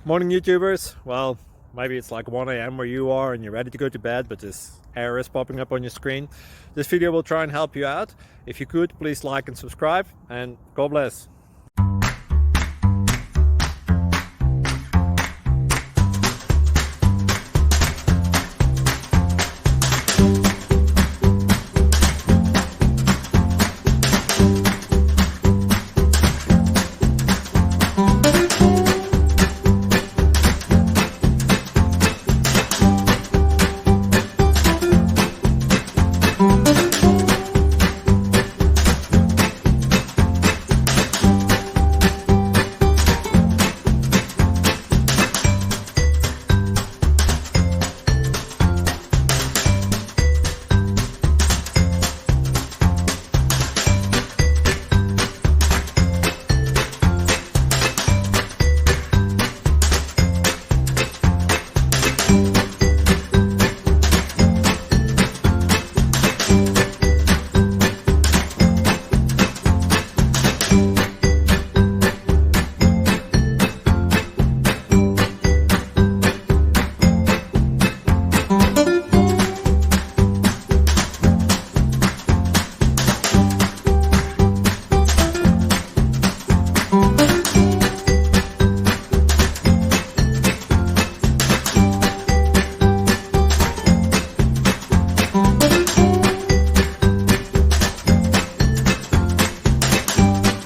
Morning, YouTubers. Well, maybe it's like 1 a.m. where you are and you're ready to go to bed, but this error is popping up on your screen. This video will try and help you out. If you could, please like and subscribe, and God bless.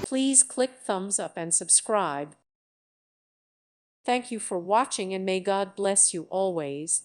Please click thumbs up and subscribe. Thank you for watching, and may God bless you always.